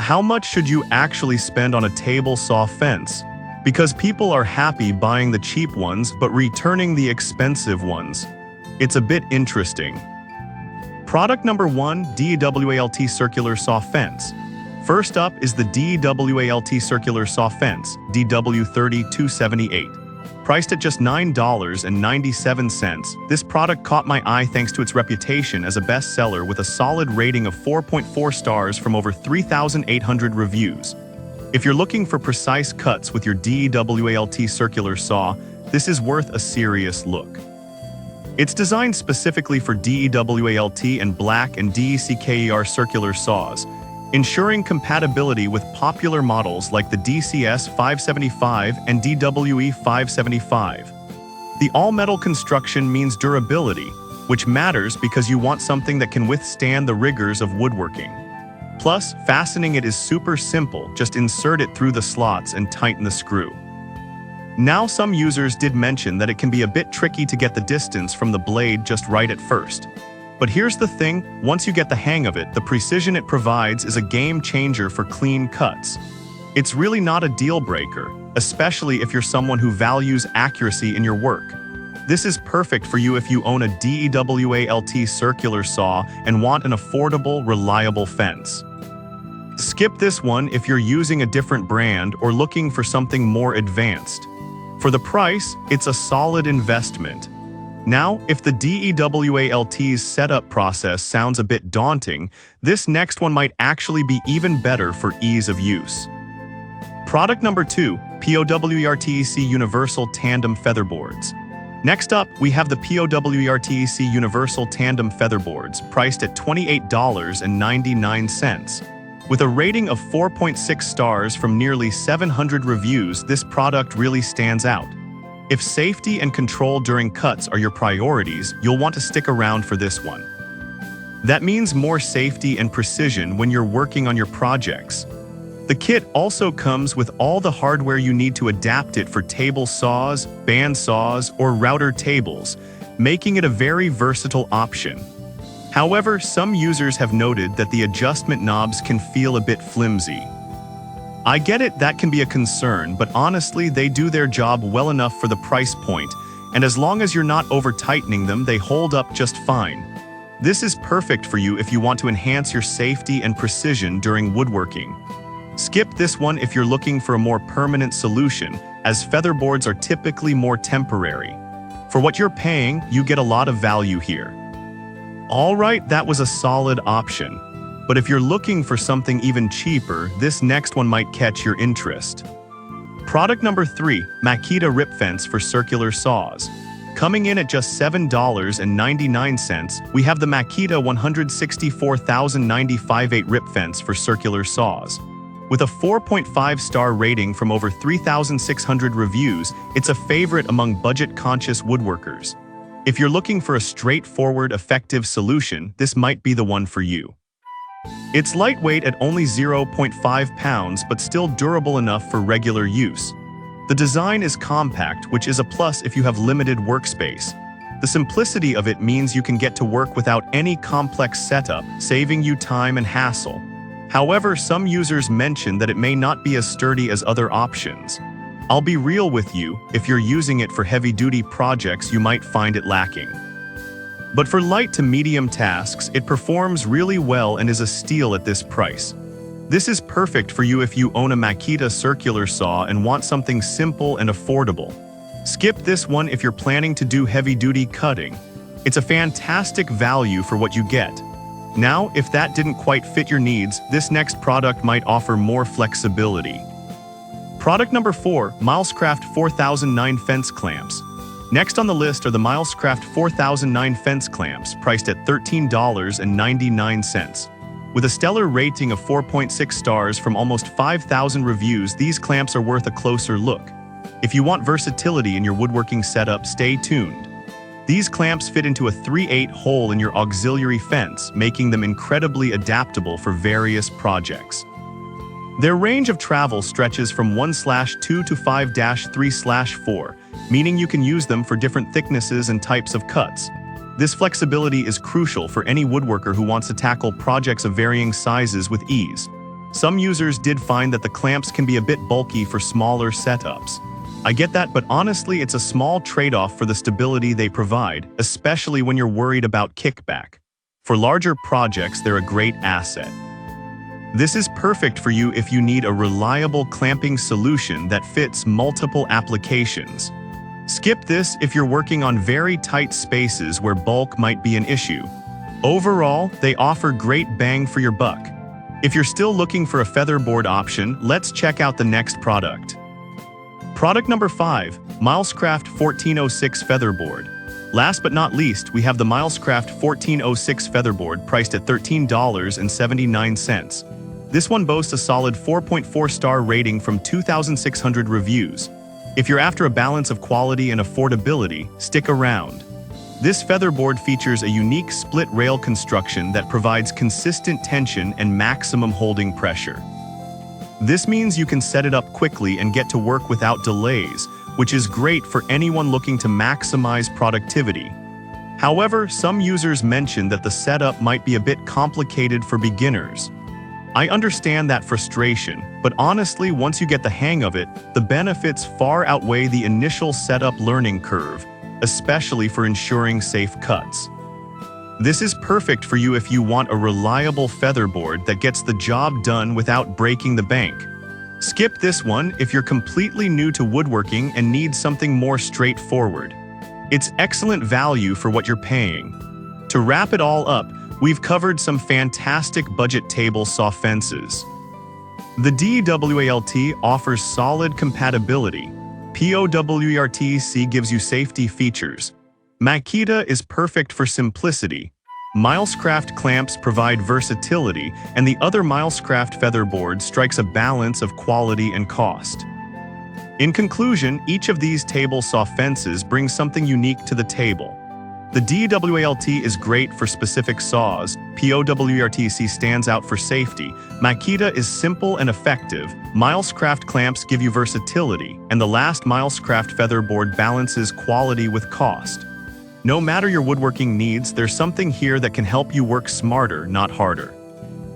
how much should you actually spend on a table saw fence? Because people are happy buying the cheap ones but returning the expensive ones. It's a bit interesting. Product number 1, DWALT Circular Saw Fence. First up is the DWALT Circular Saw Fence, DW30278. Priced at just $9.97, this product caught my eye thanks to its reputation as a bestseller with a solid rating of 4.4 stars from over 3,800 reviews. If you're looking for precise cuts with your DWALT circular saw, this is worth a serious look. It's designed specifically for DWALT and black and DECKER circular saws, ensuring compatibility with popular models like the DCS 575 and DWE 575. The all-metal construction means durability, which matters because you want something that can withstand the rigors of woodworking. Plus, fastening it is super simple, just insert it through the slots and tighten the screw. Now, some users did mention that it can be a bit tricky to get the distance from the blade just right at first. But here's the thing, once you get the hang of it, the precision it provides is a game changer for clean cuts. It's really not a deal breaker, especially if you're someone who values accuracy in your work. This is perfect for you if you own a DWALT circular saw and want an affordable, reliable fence. Skip this one if you're using a different brand or looking for something more advanced. For the price, it's a solid investment. Now, if the DWALT's setup process sounds a bit daunting, this next one might actually be even better for ease of use. Product number 2, POWERTEC Universal Tandem Featherboards. Next up, we have the POWERTEC Universal Tandem Featherboards, priced at $28.99. With a rating of 4.6 stars from nearly 700 reviews, this product really stands out. If safety and control during cuts are your priorities, you'll want to stick around for this one. That means more safety and precision when you're working on your projects. The kit also comes with all the hardware you need to adapt it for table saws, band saws, or router tables, making it a very versatile option. However, some users have noted that the adjustment knobs can feel a bit flimsy. I get it, that can be a concern, but honestly, they do their job well enough for the price point, and as long as you're not over-tightening them, they hold up just fine. This is perfect for you if you want to enhance your safety and precision during woodworking. Skip this one if you're looking for a more permanent solution, as featherboards are typically more temporary. For what you're paying, you get a lot of value here. Alright, that was a solid option. But if you're looking for something even cheaper, this next one might catch your interest. Product number 3, Makita Rip Fence for Circular Saws. Coming in at just $7.99, we have the Makita 164,095/8 Rip Fence for Circular Saws. With a 4.5-star rating from over 3,600 reviews, it's a favorite among budget-conscious woodworkers. If you're looking for a straightforward, effective solution, this might be the one for you. It's lightweight at only 0.5 pounds, but still durable enough for regular use. The design is compact, which is a plus if you have limited workspace. The simplicity of it means you can get to work without any complex setup, saving you time and hassle. However, some users mention that it may not be as sturdy as other options. I'll be real with you, if you're using it for heavy-duty projects, you might find it lacking. But for light to medium tasks, it performs really well and is a steal at this price. This is perfect for you if you own a Makita circular saw and want something simple and affordable. Skip this one if you're planning to do heavy-duty cutting. It's a fantastic value for what you get. Now, if that didn't quite fit your needs, this next product might offer more flexibility. Product number 4, Milescraft 4009 Fence Clamps. Next on the list are the Milescraft 4009 fence clamps, priced at $13.99. With a stellar rating of 4.6 stars from almost 5,000 reviews, these clamps are worth a closer look. If you want versatility in your woodworking setup, stay tuned. These clamps fit into a 3/8 hole in your auxiliary fence, making them incredibly adaptable for various projects. Their range of travel stretches from 1/2 to 5/3/4, meaning you can use them for different thicknesses and types of cuts. This flexibility is crucial for any woodworker who wants to tackle projects of varying sizes with ease. Some users did find that the clamps can be a bit bulky for smaller setups. I get that, but honestly, it's a small trade-off for the stability they provide, especially when you're worried about kickback. For larger projects, they're a great asset. This is perfect for you if you need a reliable clamping solution that fits multiple applications. Skip this if you're working on very tight spaces where bulk might be an issue. Overall, they offer great bang for your buck. If you're still looking for a featherboard option, let's check out the next product. Product number 5, Milescraft 1406 Featherboard. Last but not least, we have the Milescraft 1406 Featherboard priced at $13.79. This one boasts a solid 4.4-star rating from 2,600 reviews. If you're after a balance of quality and affordability, stick around. This featherboard features a unique split rail construction that provides consistent tension and maximum holding pressure. This means you can set it up quickly and get to work without delays, which is great for anyone looking to maximize productivity. However, some users mentioned that the setup might be a bit complicated for beginners. I understand that frustration, but honestly, once you get the hang of it, the benefits far outweigh the initial setup learning curve, especially for ensuring safe cuts. This is perfect for you if you want a reliable featherboard that gets the job done without breaking the bank. Skip this one if you're completely new to woodworking and need something more straightforward. It's excellent value for what you're paying. To wrap it all up, we've covered some fantastic budget table saw fences. The DWALT offers solid compatibility. POWERTC gives you safety features. Makita is perfect for simplicity. Milescraft clamps provide versatility, and the other Milescraft featherboard strikes a balance of quality and cost. In conclusion, each of these table saw fences brings something unique to the table. The DWALT is great for specific saws, POWERTC stands out for safety, Makita is simple and effective, Milescraft clamps give you versatility, and the last Milescraft featherboard balances quality with cost. No matter your woodworking needs, there's something here that can help you work smarter, not harder.